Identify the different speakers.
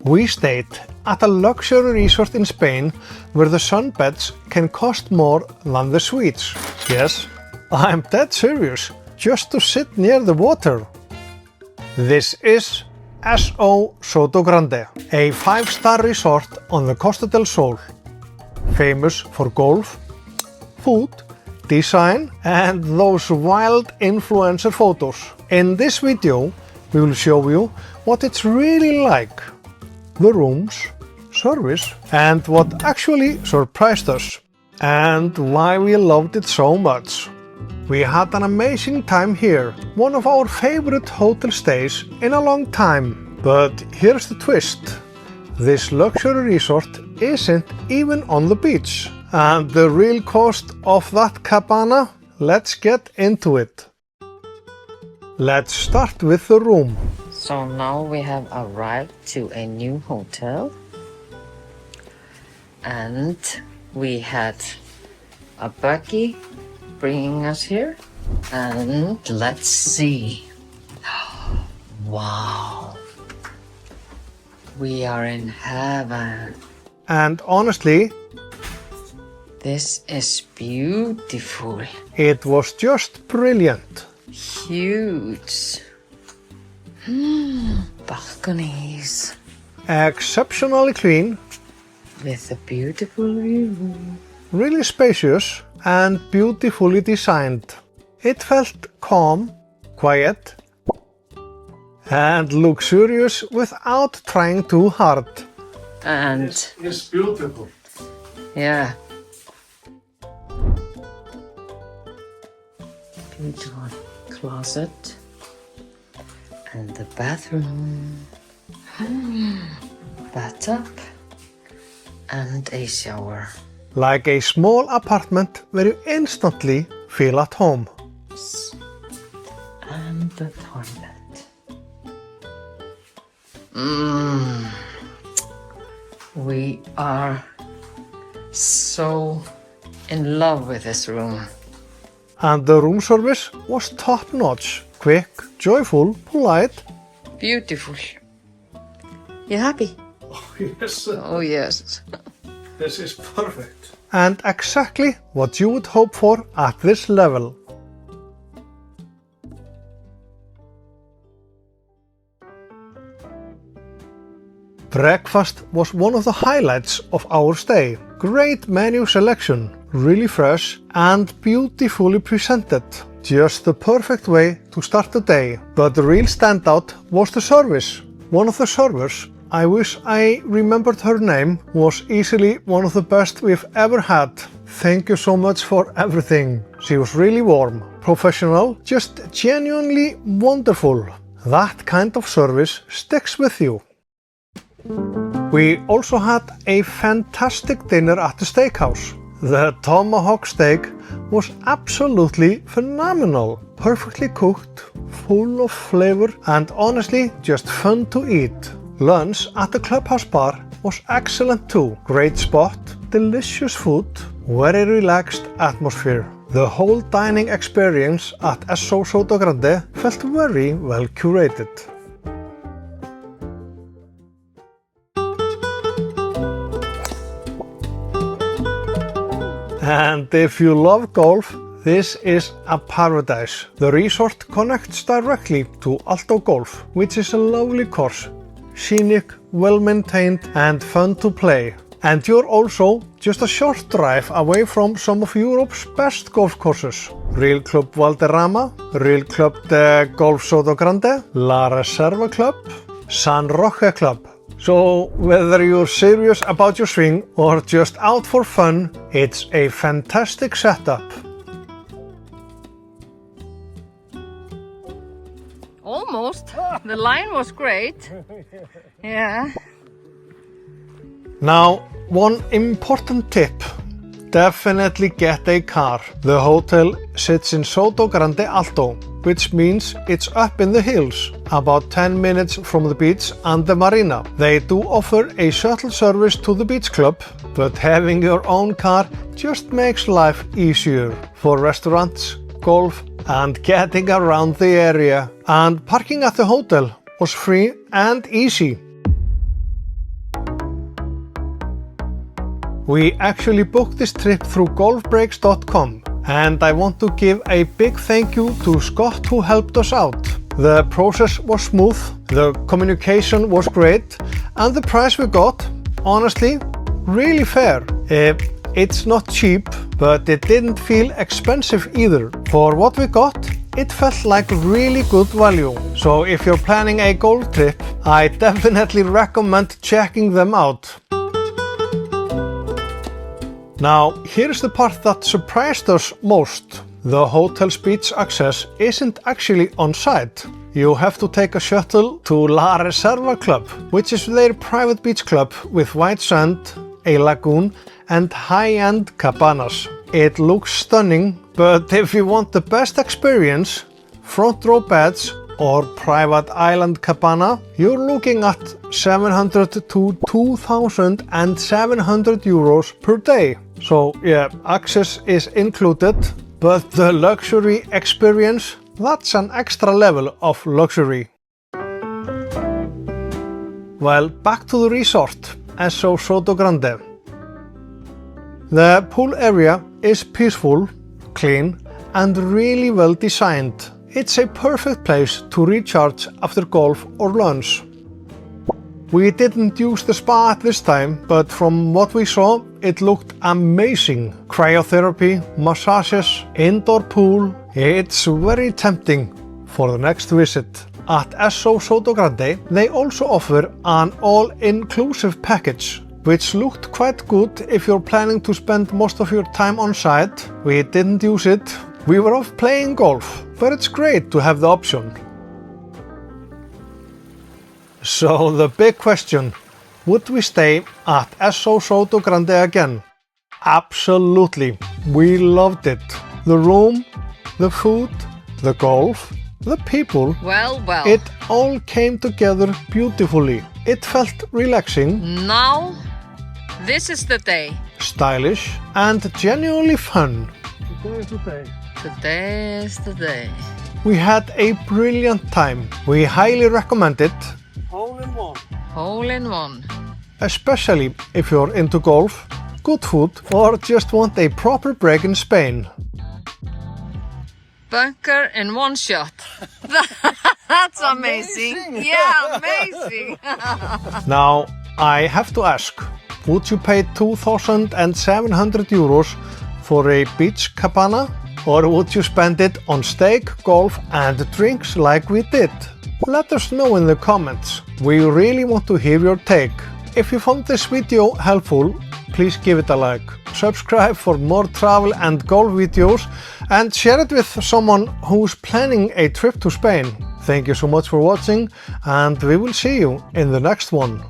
Speaker 1: We stayed at a luxury resort in Spain where the sunbeds can cost more than the suites. Yes, I'm dead serious, just to sit near the water. This is SO Sotogrande, a 5-star resort on the Costa del Sol, famous for golf, food, design and those wild influencer photos. In this video we will show you what it's really like, the rooms, service and what actually surprised us and why we loved it so much. We had an amazing time here, one of our favorite hotel stays in a long time. But here's the twist. This luxury resort isn't even on the beach. And the real cost of that cabana? Let's get into it. Let's start with the room.
Speaker 2: So now we have arrived to a new hotel. And we had a buggy bringing us here, and let's see. Wow, we are in heaven.
Speaker 1: And honestly,
Speaker 2: this is beautiful.
Speaker 1: It was just brilliant.
Speaker 2: Huge. Balconies.
Speaker 1: Exceptionally clean.
Speaker 2: With a beautiful view.
Speaker 1: Really spacious and beautifully designed. It felt calm, quiet and luxurious without trying too hard.
Speaker 2: And
Speaker 1: it's beautiful.
Speaker 2: Yeah. Beautiful closet and the bathroom, bathtub and a shower.
Speaker 1: Like a small apartment where you instantly feel at home.
Speaker 2: And the toilet. We are so in love with this room.
Speaker 1: And the room service was top-notch, quick, joyful, polite.
Speaker 2: Beautiful. You happy?
Speaker 1: Oh yes.
Speaker 2: Oh yes.
Speaker 1: This is perfect. And exactly what you would hope for at this level. Breakfast was one of the highlights of our stay. Great menu selection, really fresh and beautifully presented. Just the perfect way to start the day. But the real standout was the service. One of the servers, I wish I remembered her name, was easily one of the best we've ever had. Thank you so much for everything. She was really warm, professional, just genuinely wonderful. That kind of service sticks with you. We also had a fantastic dinner at the Steakhouse. The tomahawk steak was absolutely phenomenal. Perfectly cooked, full of flavor and honestly just fun to eat. Lunch at the clubhouse bar was excellent too. Great spot, delicious food, very relaxed atmosphere. The whole dining experience at SO Sotogrande felt very well curated. And if you love golf, this is a paradise. The resort connects directly to Alto Golf, which is a lovely course. Scenic, well-maintained and fun to play. And you're also just a short drive away from some of Europe's best golf courses. Real Club Valderrama, Real Club de Golf Sotogrande, La Reserva Club, Roque Club. So whether you're serious about your swing or just out for fun, it's a fantastic setup.
Speaker 2: Almost. The line was great. Yeah.
Speaker 1: Now, one important tip. Definitely get a car. The hotel sits in Sotogrande Alto, which means it's up in the hills, about 10 minutes from the beach and the marina. They do offer a shuttle service to the beach club, but having your own car just makes life easier for restaurants, golf and getting around the area. And parking at the hotel was free and easy. We actually booked this trip through golfbreaks.com, and I want to give a big thank you to Scott who helped us out. The process was smooth, the communication was great, and the price we got, honestly, really fair. It's not cheap, but it didn't feel expensive either. For what we got, it felt like really good value. So if you're planning a golf trip, I definitely recommend checking them out. Now, here's the part that surprised us most. The hotel's beach access isn't actually on site. You have to take a shuttle to La Reserva Club, which is their private beach club with white sand, a lagoon, and high-end cabanas. It looks stunning, but if you want the best experience, front row beds or private island cabana, you're looking at 700 to 2,700 euros per day. So yeah, access is included, but the luxury experience, that's an extra level of luxury. Well, back to the resort, SO Sotogrande. The pool area is peaceful, clean, and really well designed. It's a perfect place to recharge after golf or lunch. We didn't use the spa at this time, but from what we saw, it looked amazing. Cryotherapy, massages, indoor pool. It's very tempting for the next visit. At SO Sotogrande, they also offer an all-inclusive package, which looked quite good if you're planning to spend most of your time on site. We didn't use it. We were off playing golf, but it's great to have the option. So the big question, would we stay at SO Sotogrande again? Absolutely, we loved it. The room, the food, the golf, the people.
Speaker 2: Well.
Speaker 1: It all came together beautifully. It felt relaxing.
Speaker 2: Now, this is the day.
Speaker 1: Stylish and genuinely fun.
Speaker 2: Today is the day.
Speaker 1: We had a brilliant time. We highly recommend it.
Speaker 2: Hole in one.
Speaker 1: Especially if you're into golf, good food, or just want a proper break in Spain.
Speaker 2: Bunker in one shot. That's amazing. Yeah, amazing.
Speaker 1: Now, I have to ask, would you pay 2,700 euros for a beach cabana? Or would you spend it on steak, golf and drinks like we did? Let us know in the comments. We really want to hear your take. If you found this video helpful, please give it a like. Subscribe for more travel and golf videos and share it with someone who's planning a trip to Spain. Thank you so much for watching and we will see you in the next one.